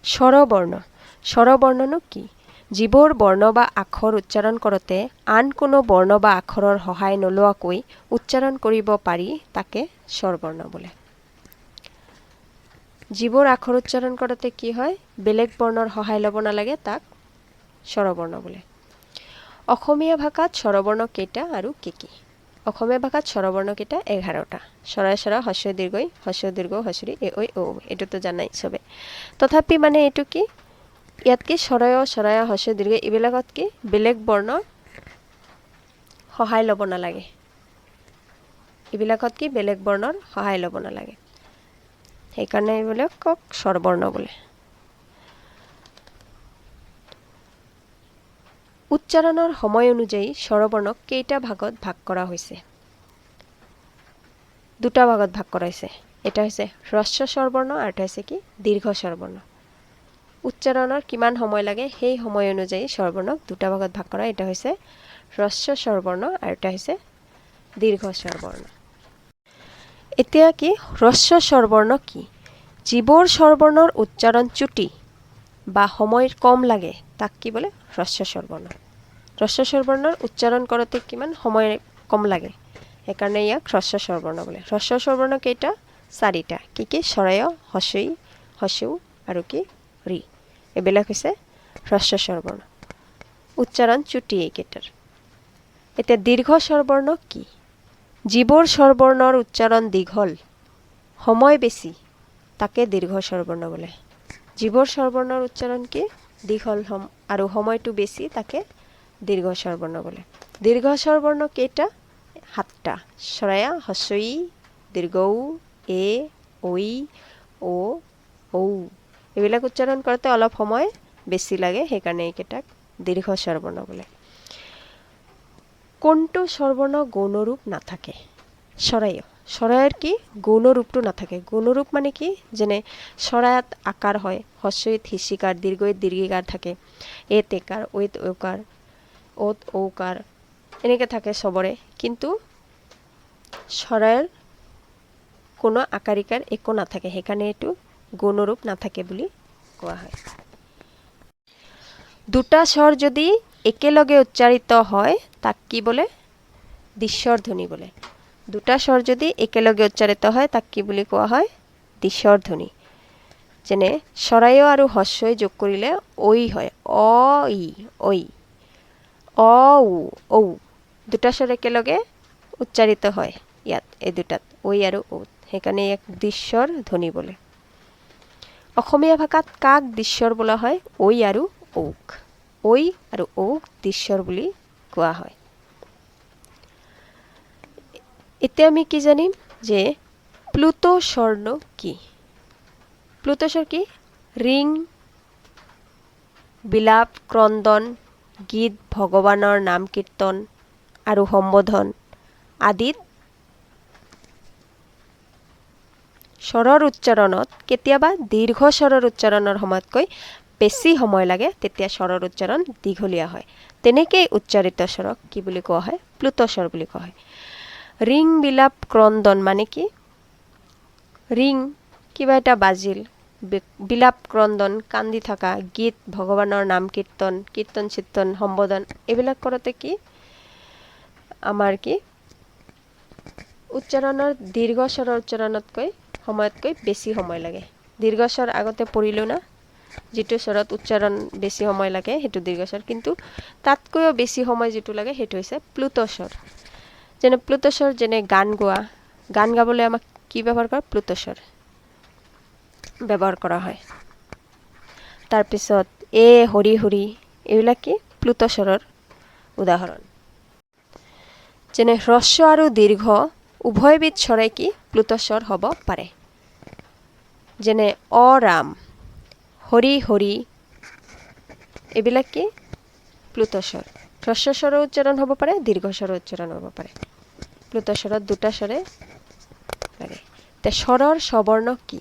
স্বৰবৰ্ণ স্বৰবৰ্ণনো কি? যিবোৰ বৰ্ণ বা আখৰ উচ্চাৰণ কৰোঁতে আন কোনো বৰ্ণ বা আখৰৰ সহায় নোলোৱাকৈ উচ্চাৰণ কৰিব পাৰি তাকে স্বৰবৰ্ণ বোলে। যিবোৰ আখৰ উচ্চাৰণ কৰোঁতে কি হয় বেলেগ বৰ্ণৰ সহায় ল'ব নালাগে তাক স্বৰবৰ্ণ বোলে। অসমীয়া ভাষাত স্বৰবৰ্ণ কেইটা আৰু কি কি? অসমীয়া ভাষাত স্বৰবৰ্ণ কেইটা 11টা। স্বৰাই স্বৰা হস্ৰ দীৰ্ঘই হস্ৰ দীৰ্ঘ হস্ৰী এ ঐ ঔ এইটোতো জানাই চবে। তথাপি মানে এইটো কি ইয়াত কি স্বৰয় স্বৰায় হস্ৰ দীৰ্ঘ এইবিলাকত কি বেলেগ বৰ্ণ সহায় ল'ব নালাগে। এইবিলাকত কি বেলেগ বৰ্ণৰ সহায় ল'ব নালাগে। সেইকাৰণে এইবিলাকক স্বৰবৰ্ণ বোলে। উচ্চাৰণৰ সময় অনুযায়ী স্বৰবৰ্ণক কেইটা ভাগত ভাগ কৰা হৈছে? দুটা ভাগত ভাগ কৰা হৈছে। এটা হৈছে হ্ৰস্ব স্বৰবৰ্ণ আৰু এটা হৈছে কি দীৰ্ঘ স্বৰবৰ্ণ। উচ্চাৰণৰ কিমান সময় লাগে সেই সময় অনুযায়ী স্বৰবৰ্ণক দুটা ভাগত ভাগ কৰা। এটা হৈছে হ্ৰস্ব স্বৰবৰ্ণ আৰু এটা হৈছে দীৰ্ঘ স্বৰবৰ্ণ। এতিয়া কি হ্ৰস্ব স্বৰবৰ্ণ কি? যিবোৰ স্বৰবৰ্ণৰ উচ্চাৰণ চুটি বা সময় কম লাগে তাক কি বোলে হ্ৰস্ব স্বৰবৰ্ণ। হ্ৰস্ব স্বৰবৰ্ণৰ উচ্চাৰণ কৰোঁতে কিমান সময় কম লাগে সেইকাৰণে ইয়াক হ্ৰস্ব স্বৰবৰ্ণ বোলে। হ্ৰস্ব স্বৰবৰ্ণ কেইটা? 4টা। কি কি স্বৰয় হস্ৰই হস্ৰউ আৰু কি ৰি এইবিলাক হৈছে হ্ৰস্ব স্বৰবৰ্ণ। উচ্চাৰণ চুটি এইকেইটাৰ। এতিয়া দীৰ্ঘ স্বৰবৰ্ণ কি? যিবোৰ স্বৰবৰ্ণৰ উচ্চাৰণ দীঘল সময় বেছি তাকে দীৰ্ঘ স্বৰবৰ্ণ বোলে। যিবোৰ স্বৰবৰ্ণৰ উচ্চাৰণ কি দীঘল আৰু সময়টো বেছি তাকে দীৰ্ঘ স্বৰবৰ্ণ বোলে। দীৰ্ঘ স্বৰবৰ্ণ কেইটা? 7টা। স্বৰায়া হস্ৰই দীৰ্ঘউ এ ঐ ও ঔ এইবিলাক উচ্চাৰণ কৰোঁতে অলপ সময় বেছি লাগে সেইকাৰণে এইকেইটাক দীৰ্ঘ স্বৰবৰ্ণ বোলে। কোনটো স্বৰবৰ্ণ গৌণৰূপ নাথাকে? স্বৰায়। স্বৰায়ৰ কি গৌণৰূপটো নাথাকে। গৌণৰূপ মানে কি যেনে স্বৰায়ত আকাৰ হয় হস্ৰইত হিচিকাৰ দীৰ্ঘইত দীৰ্ঘিকাৰ থাকে এত একাৰ ঐত ঔকাৰ অত ঔকাৰ এনেকৈ থাকে চবৰে। কিন্তু স্বৰায়ৰ কোনো আকাৰিকাৰ একো নাথাকে সেইকাৰণে এইটো গৌণৰূপ নাথাকে বুলি কোৱা হয়। দুটা স্বৰ যদি একেলগে উচ্চাৰিত হয় তাক কি বোলে? দ্বিস্বৰ ধ্বনি বোলে। দুটা স্বৰ যদি একেলগে উচ্চাৰিত হয় তাক কি বুলি কোৱা হয়? দ্বিস্বৰ ধ্বনি। যেনে স্বৰায় আৰু হস্ৰই যোগ কৰিলে ঐ হয় অ ই ঐ অ উ ঔ দুটা স্বৰ একেলগে উচ্চাৰিত হয় ইয়াত এই দুটাত ঐ আৰু ঔ সেইকাৰণে ইয়াক দ্বিস্বৰ ধ্বনি বোলে। অসমীয়া ভাষাত কাক দ্বিস্বৰ বোলা হয়? ঐ আৰু ঔক। ঐ আৰু ঔক দ্বিস্বৰ বুলি কোৱা হয়। এতিয়া আমি কি জানিম যে প্লুত স্বৰনো কি? প্লুত স্বৰ কি? ৰিং বিলাপ ক্ৰন্দন গীত ভগৱানৰ নাম কীৰ্তন আৰু সম্বোধন আদিত স্বৰৰ উচ্চাৰণত কেতিয়াবা দীৰ্ঘ স্বৰৰ উচ্চাৰণৰ সময়তকৈ বেছি সময় লাগে তেতিয়া স্বৰৰ উচ্চাৰণ দীঘলীয়া হয়। তেনেকেই উচ্চাৰিত স্বৰক কি বুলি কোৱা হয়? প্লুত স্বৰ বুলি কোৱা হয়। ৰিং বিলাপ ক্ৰন্দন মানে কি? ৰিং কিবা এটা বাজিল বিলাপ ক্ৰন্দন কান্দি থকা গীত ভগৱানৰ নাম কীৰ্তন কীৰ্তন চিত্তন সম্বোধন এইবিলাক কৰোঁতে কি আমাৰ কি উচ্চাৰণৰ দীৰ্ঘ স্বৰৰ উচ্চাৰণতকৈ সময়তকৈ বেছি সময় লাগে। দীৰ্ঘ স্বৰ আগতে পঢ়িলোঁ না যিটো স্বৰত উচ্চাৰণ বেছি সময় লাগে সেইটো দীৰ্ঘ স্বৰ কিন্তু তাতকৈও বেছি সময় যিটো লাগে সেইটো হৈছে প্লুত স্বৰ। যেনে প্লুত স্বৰ যেনে গান গোৱা গান গাবলৈ আমাক কি ব্যৱহাৰ কৰে? প্লুত স্বৰ ব্যৱহাৰ কৰা হয়। তাৰপিছত এ হৰি হৰি এইবিলাক কি প্লুত স্বৰৰ উদাহৰণ। যেনে হ্ৰস্ব আৰু দীৰ্ঘ উভয়বিধ স্বৰে কি প্লুত স্বৰ হ'ব পাৰে। যেনে অৰাম হৰি হৰি এইবিলাক কি প্লুত স্বৰ। হ্ৰস্ব স্বৰৰ উচ্চাৰণ হ'ব পাৰে দীৰ্ঘ স্বৰৰ উচ্চাৰণ হ'ব পাৰে। প্লুত স্বৰত দুটা স্বৰে লাগে। এতিয়া স্বৰৰ স্ববৰ্ণ কি?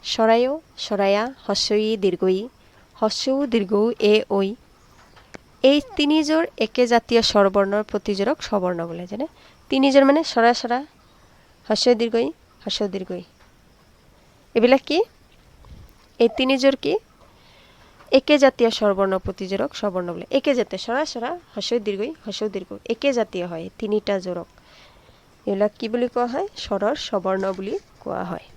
স্বৰায় স্বৰায়া হস্ৰই দীৰ্ঘই হস্ৰউ দীৰ্ঘউ এ ঐ এই তিনিযোৰ একে জাতীয় স্বৰবৰ্ণৰ প্ৰতিযোৰক স্ববৰ্ণ বোলে। যেনে তিনিযোৰ মানে স্বৰা স্বৰা হস্ৰ দীৰ্ঘই এইবিলাক কি এই তিনিযোৰ কি একে জাতীয় স্বৰবৰ্ণ প্ৰতিযোৰক স্বৰবৰ্ণ বোলে। একে জাতীয় সৰা সৰা হস্ৰ দীৰ্ঘ একে জাতীয় হয় তিনিটা জোৰক। এইবিলাক কি বুলি কোৱা হয়? স্বৰৰ স্বৰবৰ্ণ বুলি কোৱা হয়।